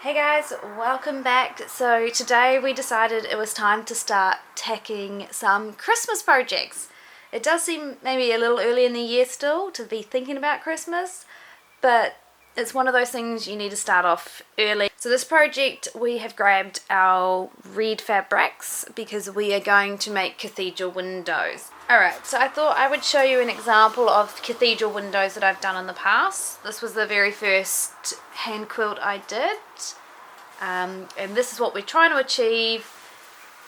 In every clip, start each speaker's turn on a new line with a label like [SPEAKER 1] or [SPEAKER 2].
[SPEAKER 1] Hey guys, welcome back. So today we decided it was time to start tacking some Christmas projects. It does seem maybe a little early in the year still to be thinking about Christmas, but it's one of those things you need to start off early. So this project, we have grabbed our red fabrics because we are going to make cathedral windows. Alright, so I thought I would show you an example of cathedral windows that I've done in the past. This was the very first hand quilt I did. And this is what we're trying to achieve.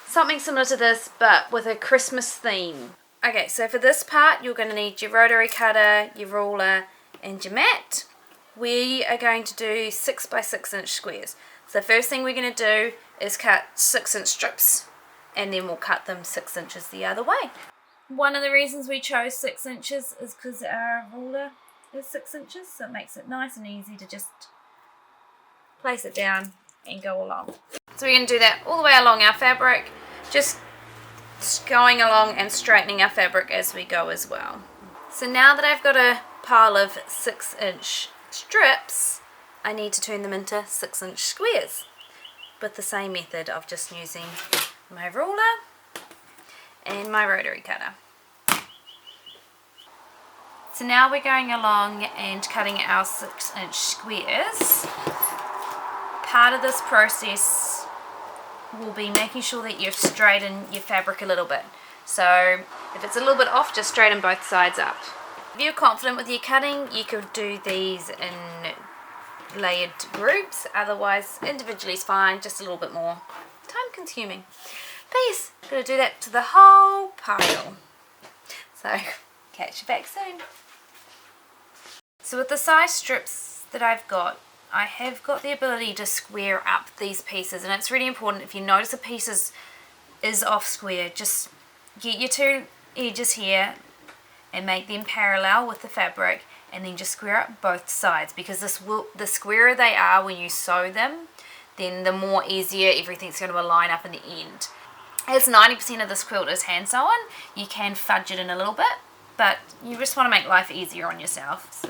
[SPEAKER 1] Something similar to this, but with a Christmas theme. Okay, so for this part, you're going to need your rotary cutter, your ruler, and your mat. We are going to do 6 by 6 inch squares. So the first thing we're going to do is cut 6 inch strips, and then we'll cut them 6 inches the other way. One of the reasons we chose 6 inches is because our ruler is 6 inches, so it makes it nice and easy to just place it down and go along. So we're going to do that all the way along our fabric, just going along and straightening our fabric as we go as well. So now that I've got a pile of 6 inch strips, I need to turn them into 6 inch squares with the same method of just using my ruler and my rotary cutter. So now we're going along and cutting our 6 inch squares. Part of this process will be making sure that you straighten your fabric a little bit. So if it's a little bit off, just straighten both sides up. If you're confident with your cutting, you could do these in layered groups. Otherwise, individually is fine, just a little bit more time consuming. But yes, I'm going to do that to the whole pile. So catch you back soon. So with the size strips that I've got, I have got the ability to square up these pieces, and it's really important if you notice a piece is off square, just get your two edges here and make them parallel with the fabric, and then just square up both sides, because the squarer they are when you sew them, then the more easier everything's going to align up in the end. As 90% of this quilt is hand sewn, you can fudge it in a little bit, but you just want to make life easier on yourself. So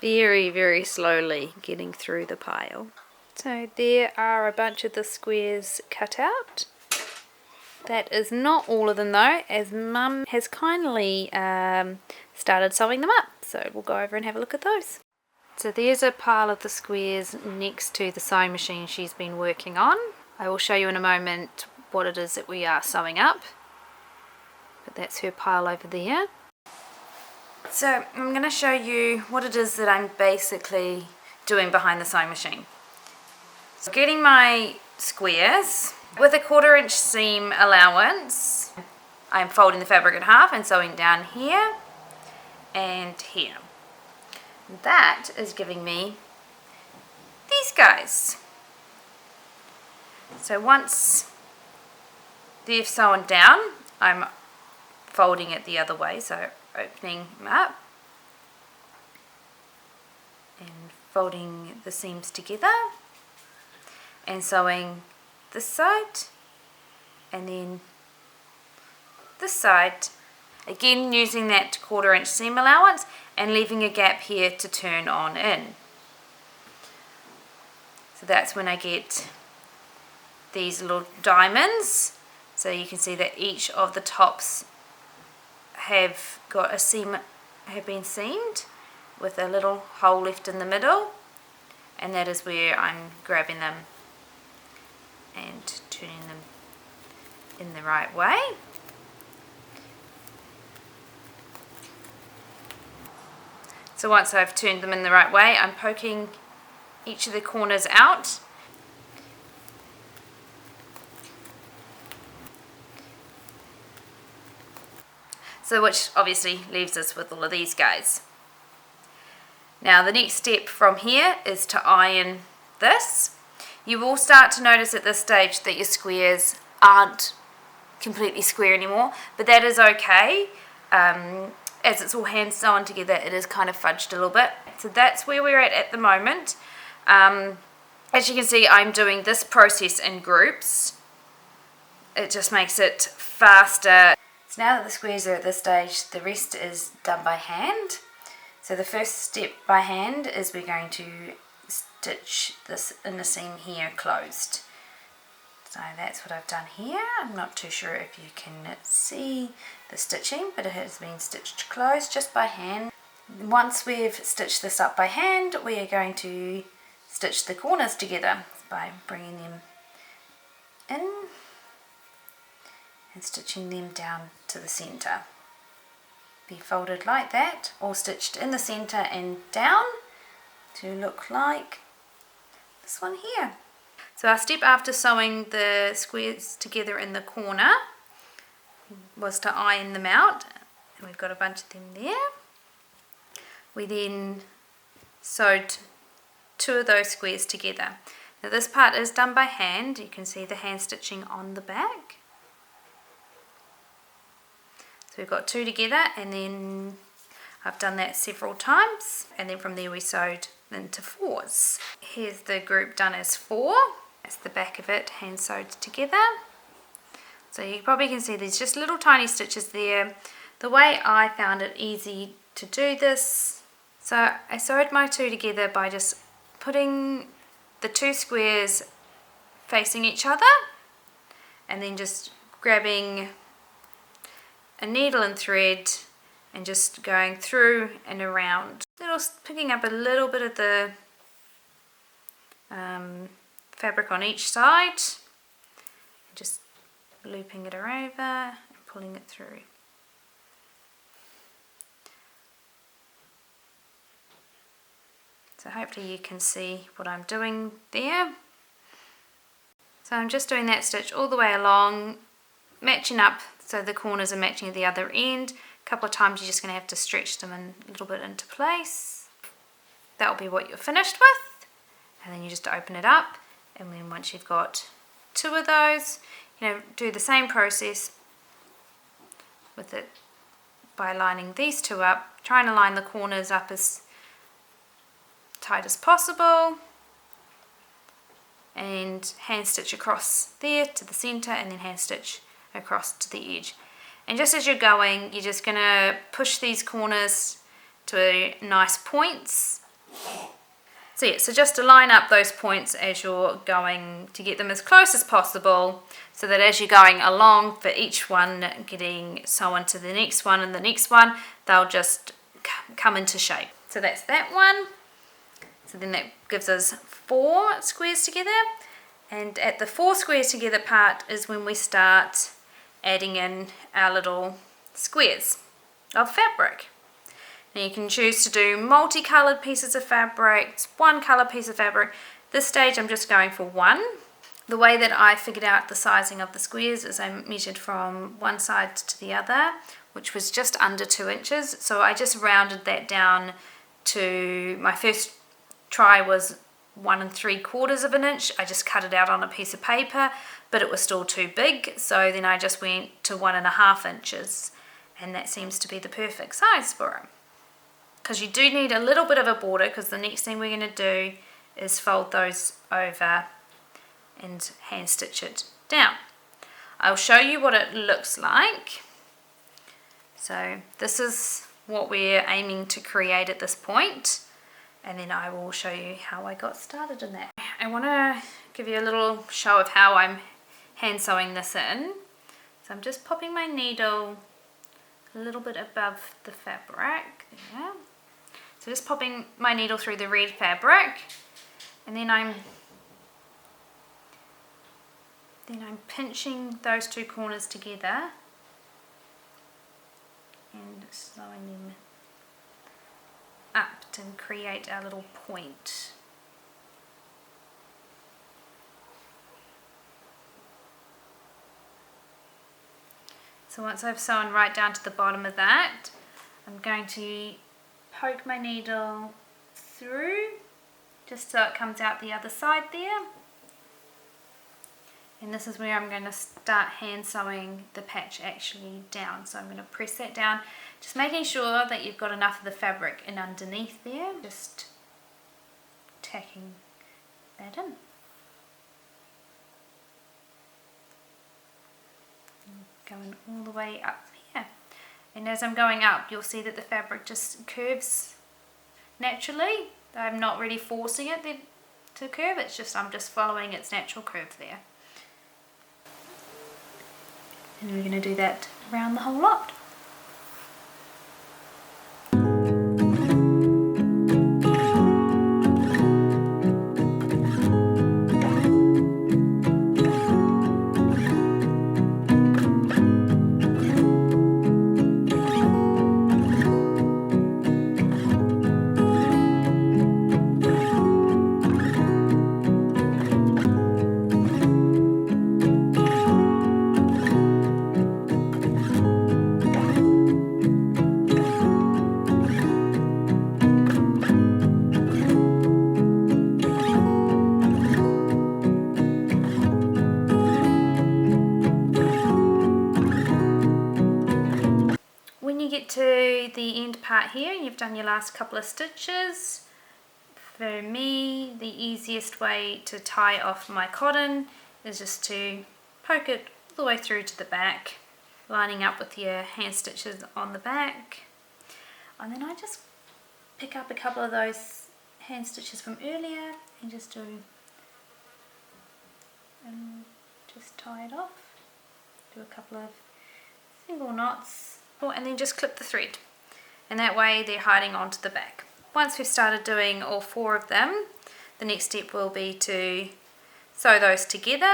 [SPEAKER 1] very, very slowly getting through the pile. So there are a bunch of the squares cut out. That is not all of them though, as Mum has kindly started sewing them up. So we'll go over and have a look at those. So there's a pile of the squares next to the sewing machine she's been working on. I will show you in a moment what it is that we are sewing up. But that's her pile over there. So I'm going to show you what it is that I'm basically doing behind the sewing machine. So getting my squares with a 1/4 inch seam allowance. I'm folding the fabric in half and sewing down here and here. That is giving me these guys. So once they've sewn down, I'm folding it the other way, so opening them up and folding the seams together and sewing this side and then this side, again using that 1/4 inch seam allowance and leaving a gap here to turn on in. So that's when I get these little diamonds. So you can see that each of the tops have got a seam, have been seamed with a little hole left in the middle, and that is where I'm grabbing them and turning them in the right way. So once I've turned them in the right way, I'm poking each of the corners out . So which obviously leaves us with all of these guys. Now the next step from here is to iron this. You will start to notice at this stage that your squares aren't completely square anymore, but that is okay. As it's all hand sewn together, it is kind of fudged a little bit. So that's where we're at the moment. As you can see, I'm doing this process in groups. It just makes it faster. So now that the squares are at this stage, the rest is done by hand. So the first step by hand is we're going to stitch this inner seam here closed. So that's what I've done here. I'm not too sure if you can see the stitching, but it has been stitched closed just by hand. Once we've stitched this up by hand, we are going to stitch the corners together by bringing them in and stitching them down to the center. Be folded like that, all stitched in the center and down to look like this one here. So our step after sewing the squares together in the corner was to iron them out, and we've got a bunch of them there. We then sewed 2 of those squares together. Now this part is done by hand. You can see the hand stitching on the back. So we've got 2 together, and then I've done that several times, and then from there we sewed into 4s. Here's the group done as 4. That's the back of it, hand sewed together. So you probably can see there's just little tiny stitches there. The way I found it easy to do this, so I sewed my 2 together by just putting the 2 squares facing each other, and then just grabbing a needle and thread and just going through and around, picking up a little bit of the fabric on each side, just looping it over and pulling it through. So hopefully you can see what I'm doing there. So I'm just doing that stitch all the way along, matching up so the corners are matching at the other end. A couple of times you're just going to have to stretch them in a little bit into place. That will be what you're finished with, and then you just open it up, and then once you've got 2 of those, do the same process with it by lining these 2 up, trying to line the corners up as tight as possible, and hand stitch across there to the center, and then hand stitch across to the edge. And just as you're going, you're just going to push these corners to nice points. So yeah, so just to line up those points as you're going to get them as close as possible, so that as you're going along for each one getting sewn to the next one and the next one, they'll just come into shape. So that's that one. So then that gives us 4 squares together, and at the 4 squares together part is when we start adding in our little squares of fabric. Now you can choose to do multicolored pieces of fabric, 1 color piece of fabric. This stage I'm just going for 1. The way that I figured out the sizing of the squares is I measured from one side to the other, which was just under 2 inches. So I just rounded that down to, my first try was 1 3/4 of an inch. I just cut it out on a piece of paper, but it was still too big, so then I just went to 1.5 inches, and that seems to be the perfect size for it. Because you do need a little bit of a border, because the next thing we're going to do is fold those over and hand stitch it down. I'll show you what it looks like. So this is what we're aiming to create at this point, and then I will show you how I got started in that. I want to give you a little show of how I'm hand sewing this in. So I'm just popping my needle a little bit above the fabric. Yeah. So just popping my needle through the red fabric, and then I'm pinching those 2 corners together and sewing them up to create our little point. So once I've sewn right down to the bottom of that, I'm going to poke my needle through just so it comes out the other side there. And this is where I'm going to start hand sewing the patch actually down. So I'm going to press that down, just making sure that you've got enough of the fabric in underneath there, just tacking that in. Going all the way up here, and as I'm going up you'll see that the fabric just curves naturally,
[SPEAKER 2] I'm not really forcing it to curve, it's just I'm just following its natural curve there. And we're going to do that around the whole lot. When you get to the end part here and you've done your last couple of stitches, for me the easiest way to tie off my cotton is just to poke it all the way through to the back, lining up with your hand stitches on the back, and then I just pick up a couple of those hand stitches from earlier and just tie it off, do a couple of single knots, and then just clip the thread, and that way they're hiding onto the back. Once we've started doing all 4 of them, the next step will be to sew those together,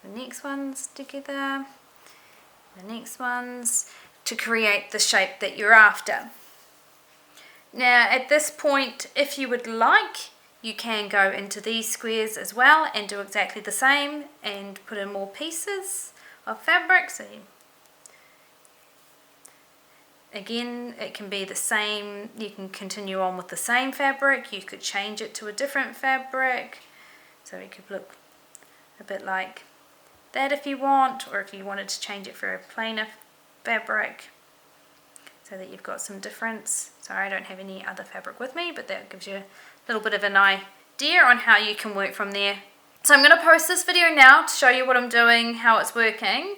[SPEAKER 2] the next ones together, the next ones, to create the shape that you're after. Now at this point, if you would like, you can go into these squares as well and do exactly the same and put in more pieces of fabric. So again, it can be the same, you can continue on with the same fabric, you could change it to a different fabric, so it could look a bit like that if you want, or if you wanted to change it for a plainer fabric so that you've got some difference. Sorry, I don't have any other fabric with me, but that gives you a little bit of an idea on how you can work from there. So I'm going to post this video now to show you what I'm doing, how it's working.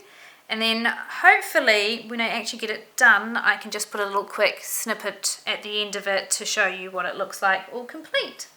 [SPEAKER 2] And then hopefully when I actually get it done, I can just put a little quick snippet at the end of it to show you what it looks like all complete.